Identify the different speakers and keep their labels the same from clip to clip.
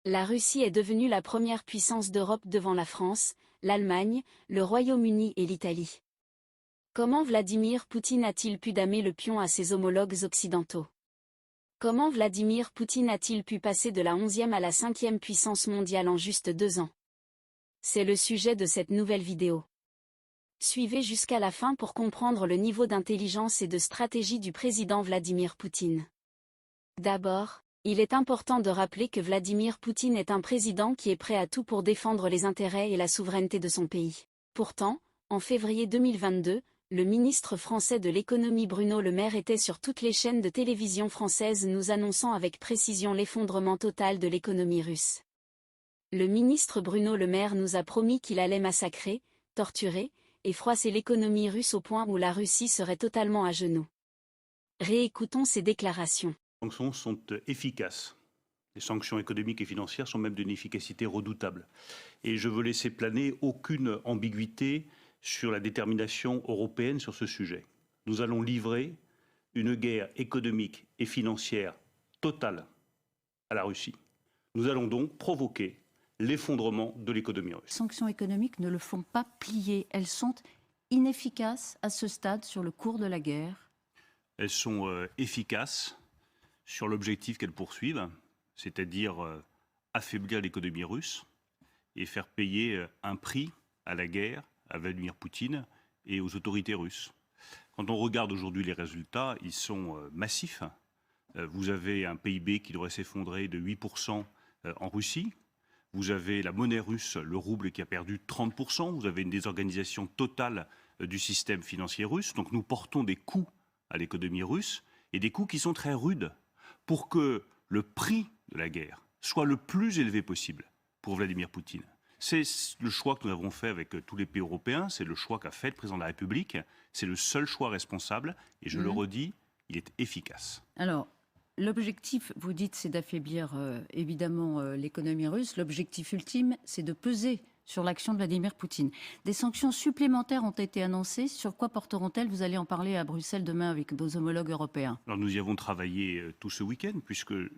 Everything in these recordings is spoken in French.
Speaker 1: La Russie est devenue la première puissance d'Europe devant la France, l'Allemagne, le Royaume-Uni et l'Italie. Comment Vladimir Poutine a-t-il pu damer le pion à ses homologues occidentaux? Comment Vladimir Poutine a-t-il pu passer de la 11e à la 5e puissance mondiale en juste 2 ans? C'est le sujet de cette nouvelle vidéo. Suivez jusqu'à la fin pour comprendre le niveau d'intelligence et de stratégie du président Vladimir Poutine. D'abord, il est important de rappeler que Vladimir Poutine est un président qui est prêt à tout pour défendre les intérêts et la souveraineté de son pays. Pourtant, en février 2022, le ministre français de l'économie Bruno Le Maire était sur toutes les chaînes de télévision françaises nous annonçant avec précision l'effondrement total de l'économie russe. Le ministre Bruno Le Maire nous a promis qu'il allait massacrer, torturer et froisser l'économie russe au point où la Russie serait totalement à genoux. Réécoutons ses déclarations.
Speaker 2: Les sanctions sont efficaces. Les sanctions économiques et financières sont même d'une efficacité redoutable. Et je veux laisser planer aucune ambiguïté sur la détermination européenne sur ce sujet. Nous allons livrer une guerre économique et financière totale à la Russie. Nous allons donc provoquer l'effondrement de l'économie russe.
Speaker 3: Les sanctions économiques ne le font pas plier. Elles sont inefficaces à ce stade sur le cours de la guerre.
Speaker 2: Elles sont efficaces sur l'objectif qu'elles poursuivent, c'est-à-dire affaiblir l'économie russe et faire payer un prix à la guerre, à Vladimir Poutine et aux autorités russes. Quand on regarde aujourd'hui les résultats, ils sont massifs. Vous avez un PIB qui devrait s'effondrer de 8% en Russie. Vous avez la monnaie russe, le rouble, qui a perdu 30%. Vous avez une désorganisation totale du système financier russe. Donc nous portons des coûts à l'économie russe et des coûts qui sont très rudes pour que le prix de la guerre soit le plus élevé possible pour Vladimir Poutine. C'est le choix que nous avons fait avec tous les pays européens, c'est le choix qu'a fait le président de la République, c'est le seul choix responsable et je le redis, il est efficace.
Speaker 3: Alors, l'objectif, vous dites, c'est d'affaiblir évidemment l'économie russe. L'objectif ultime, c'est de peser sur l'action de Vladimir Poutine. Des sanctions supplémentaires ont été annoncées. Sur quoi porteront-elles? Vous allez en parler à Bruxelles demain avec vos homologues européens.
Speaker 2: Alors nous y avons travaillé tout ce week-end, puisque le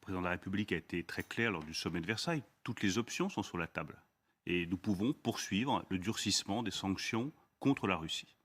Speaker 2: président de la République a été très clair lors du sommet de Versailles. Toutes les options sont sur la table. Et nous pouvons poursuivre le durcissement des sanctions contre la Russie.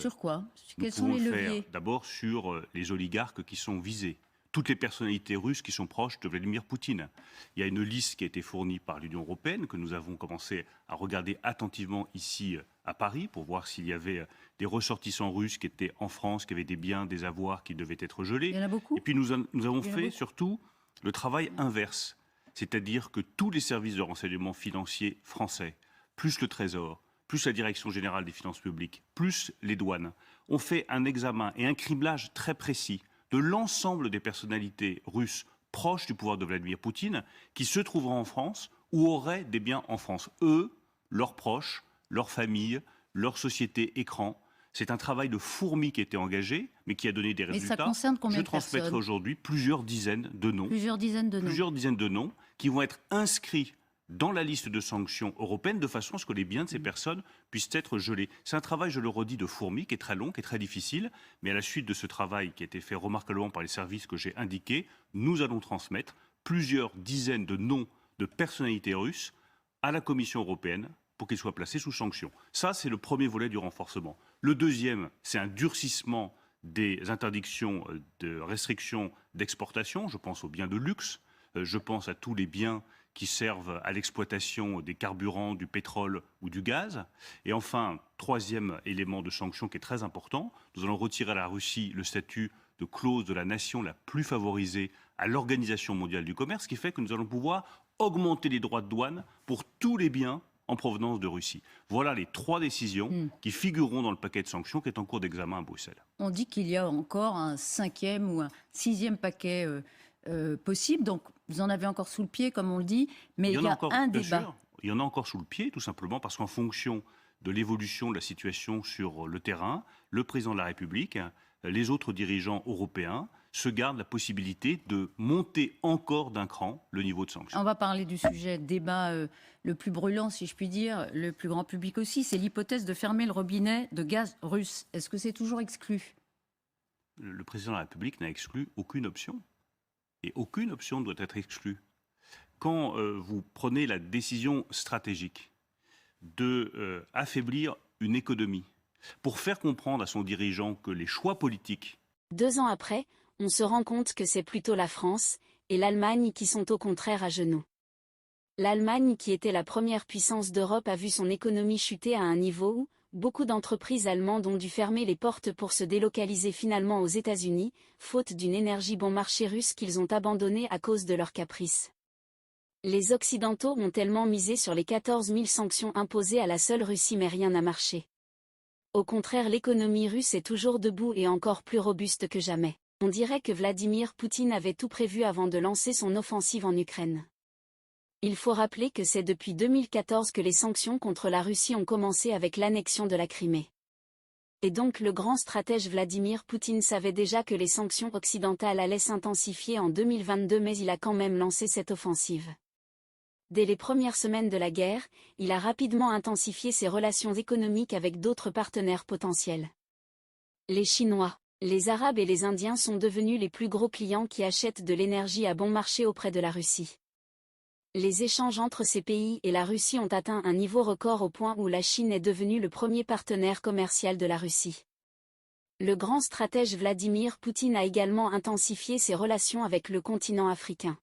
Speaker 3: Sur quoi? Quels sont
Speaker 2: Nous
Speaker 3: les
Speaker 2: pouvons
Speaker 3: leviers?
Speaker 2: faire d'abord sur les oligarques qui sont visés. Toutes les personnalités russes qui sont proches de Vladimir Poutine. Il y a une liste qui a été fournie par l'Union européenne, que nous avons commencé à regarder attentivement ici à Paris, pour voir s'il y avait des ressortissants russes qui étaient en France, qui avaient des biens, des avoirs qui devaient être gelés.
Speaker 3: Il y en a beaucoup.
Speaker 2: Et puis nous avons fait surtout le travail inverse, c'est-à-dire que tous les services de renseignement financier français, plus le Trésor, plus la Direction générale des finances publiques, plus les douanes, ont fait un examen et un criblage très précis de l'ensemble des personnalités russes proches du pouvoir de Vladimir Poutine qui se trouveraient en France ou auraient des biens en France. Eux, leurs proches, leurs familles, leurs sociétés écrans. C'est un travail de fourmi qui a été engagé, mais qui a donné des résultats.
Speaker 3: Mais ça concerne combien
Speaker 2: Je
Speaker 3: de personnes?
Speaker 2: transmettrai aujourd'hui plusieurs dizaines de noms.
Speaker 3: Plusieurs dizaines de noms.
Speaker 2: Plusieurs dizaines de noms qui vont être inscrits dans la liste de sanctions européennes, de façon à ce que les biens de ces personnes puissent être gelés. C'est un travail, je le redis, de fourmi, qui est très long, qui est très difficile, mais à la suite de ce travail qui a été fait remarquablement par les services que j'ai indiqués, nous allons transmettre plusieurs dizaines de noms de personnalités russes à la Commission européenne pour qu'ils soient placés sous sanctions. Ça, c'est le premier volet du renforcement. Le deuxième, c'est un durcissement des interdictions de restrictions d'exportation. Je pense aux biens de luxe, je pense à tous les biens qui servent à l'exploitation des carburants, du pétrole ou du gaz. Et enfin, troisième élément de sanction qui est très important, nous allons retirer à la Russie le statut de clause de la nation la plus favorisée à l'Organisation mondiale du commerce, ce qui fait que nous allons pouvoir augmenter les droits de douane pour tous les biens en provenance de Russie. Voilà les trois décisions qui figureront dans le paquet de sanctions qui est en cours d'examen à Bruxelles.
Speaker 3: On dit qu'il y a encore un 5e ou un 6e paquet possible, donc vous en avez encore sous le pied, comme on le dit, mais il y a un débat.
Speaker 2: Sûr, il y en a encore sous le pied, tout simplement parce qu'en fonction de l'évolution de la situation sur le terrain, le président de la République, les autres dirigeants européens se gardent la possibilité de monter encore d'un cran le niveau de sanctions.
Speaker 3: On va parler du sujet débat le plus brûlant, si je puis dire, le plus grand public aussi, c'est l'hypothèse de fermer le robinet de gaz russe. Est-ce que c'est toujours exclu?
Speaker 2: Le président de la République n'a exclu aucune option. Et aucune option ne doit être exclue. quand vous prenez la décision stratégique de affaiblir une économie pour faire comprendre à son dirigeant que les choix politiques...
Speaker 1: 2 ans après, on se rend compte que c'est plutôt la France et l'Allemagne qui sont au contraire à genoux. L'Allemagne, qui était la première puissance d'Europe, a vu son économie chuter à un niveau où beaucoup d'entreprises allemandes ont dû fermer les portes pour se délocaliser finalement aux États-Unis, faute d'une énergie bon marché russe qu'ils ont abandonnée à cause de leurs caprices. Les Occidentaux ont tellement misé sur les 14 000 sanctions imposées à la seule Russie, mais rien n'a marché. Au contraire, l'économie russe est toujours debout et encore plus robuste que jamais. On dirait que Vladimir Poutine avait tout prévu avant de lancer son offensive en Ukraine. Il faut rappeler que c'est depuis 2014 que les sanctions contre la Russie ont commencé avec l'annexion de la Crimée. Et donc le grand stratège Vladimir Poutine savait déjà que les sanctions occidentales allaient s'intensifier en 2022, mais il a quand même lancé cette offensive. Dès les premières semaines de la guerre, il a rapidement intensifié ses relations économiques avec d'autres partenaires potentiels. Les Chinois, les Arabes et les Indiens sont devenus les plus gros clients qui achètent de l'énergie à bon marché auprès de la Russie. Les échanges entre ces pays et la Russie ont atteint un niveau record au point où la Chine est devenue le premier partenaire commercial de la Russie. Le grand stratège Vladimir Poutine a également intensifié ses relations avec le continent africain.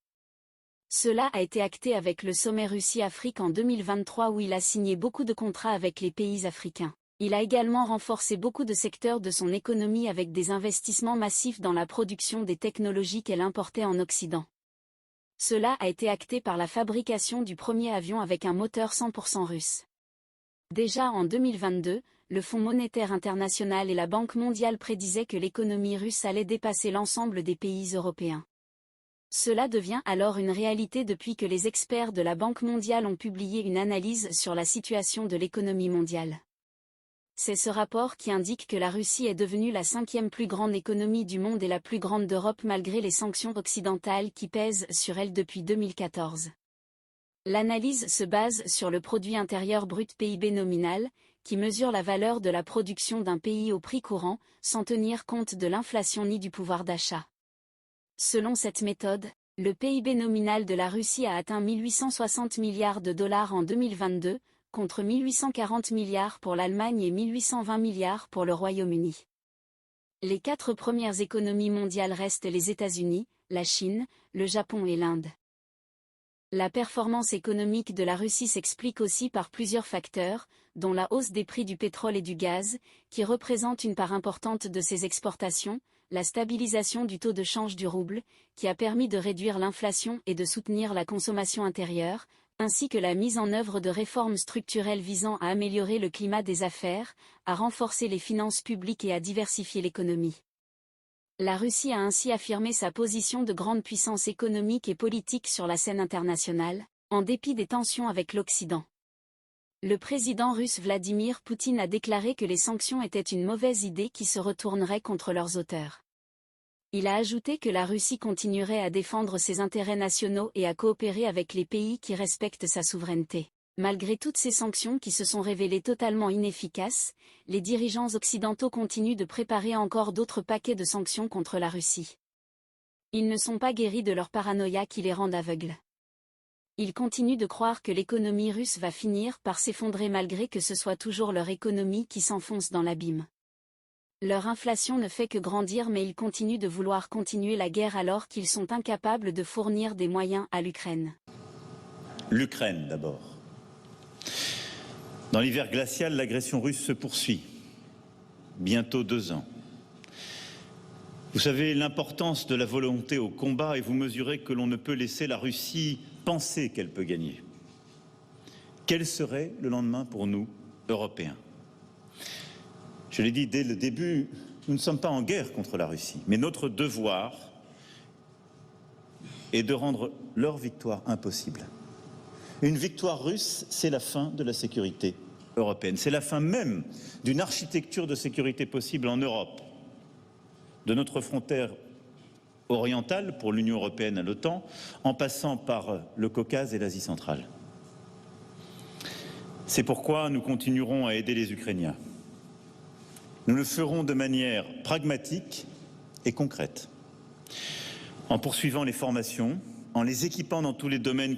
Speaker 1: Cela a été acté avec le sommet Russie-Afrique en 2023 où il a signé beaucoup de contrats avec les pays africains. Il a également renforcé beaucoup de secteurs de son économie avec des investissements massifs dans la production des technologies qu'elle importait en Occident. Cela a été acté par la fabrication du premier avion avec un moteur 100% russe. Déjà en 2022, le Fonds monétaire international et la Banque mondiale prédisaient que l'économie russe allait dépasser l'ensemble des pays européens. Cela devient alors une réalité depuis que les experts de la Banque mondiale ont publié une analyse sur la situation de l'économie mondiale. C'est ce rapport qui indique que la Russie est devenue la 5e plus grande économie du monde et la plus grande d'Europe malgré les sanctions occidentales qui pèsent sur elle depuis 2014. L'analyse se base sur le produit intérieur brut PIB nominal, qui mesure la valeur de la production d'un pays au prix courant, sans tenir compte de l'inflation ni du pouvoir d'achat. Selon cette méthode, le PIB nominal de la Russie a atteint 1860 milliards de dollars en 2022, contre 1840 milliards pour l'Allemagne et 1820 milliards pour le Royaume-Uni. Les 4 premières économies mondiales restent les États-Unis, la Chine, le Japon et l'Inde. La performance économique de la Russie s'explique aussi par plusieurs facteurs, dont la hausse des prix du pétrole et du gaz, qui représente une part importante de ses exportations, la stabilisation du taux de change du rouble, qui a permis de réduire l'inflation et de soutenir la consommation intérieure, ainsi que la mise en œuvre de réformes structurelles visant à améliorer le climat des affaires, à renforcer les finances publiques et à diversifier l'économie. La Russie a ainsi affirmé sa position de grande puissance économique et politique sur la scène internationale, en dépit des tensions avec l'Occident. Le président russe Vladimir Poutine a déclaré que les sanctions étaient une mauvaise idée qui se retournerait contre leurs auteurs. Il a ajouté que la Russie continuerait à défendre ses intérêts nationaux et à coopérer avec les pays qui respectent sa souveraineté. Malgré toutes ces sanctions qui se sont révélées totalement inefficaces, les dirigeants occidentaux continuent de préparer encore d'autres paquets de sanctions contre la Russie. Ils ne sont pas guéris de leur paranoïa qui les rend aveugles. Ils continuent de croire que l'économie russe va finir par s'effondrer malgré que ce soit toujours leur économie qui s'enfonce dans l'abîme. Leur inflation ne fait que grandir, mais ils continuent de vouloir continuer la guerre alors qu'ils sont incapables de fournir des moyens à l'Ukraine.
Speaker 4: L'Ukraine d'abord. Dans l'hiver glacial, l'agression russe se poursuit. Bientôt 2 ans. Vous savez l'importance de la volonté au combat et vous mesurez que l'on ne peut laisser la Russie penser qu'elle peut gagner. Quel serait le lendemain pour nous, Européens ? Je l'ai dit dès le début, nous ne sommes pas en guerre contre la Russie, mais notre devoir est de rendre leur victoire impossible. Une victoire russe, c'est la fin de la sécurité européenne. C'est la fin même d'une architecture de sécurité possible en Europe, de notre frontière orientale pour l'Union européenne à l'OTAN, en passant par le Caucase et l'Asie centrale. C'est pourquoi nous continuerons à aider les Ukrainiens. Nous le ferons de manière pragmatique et concrète, en poursuivant les formations en les équipant dans tous les domaines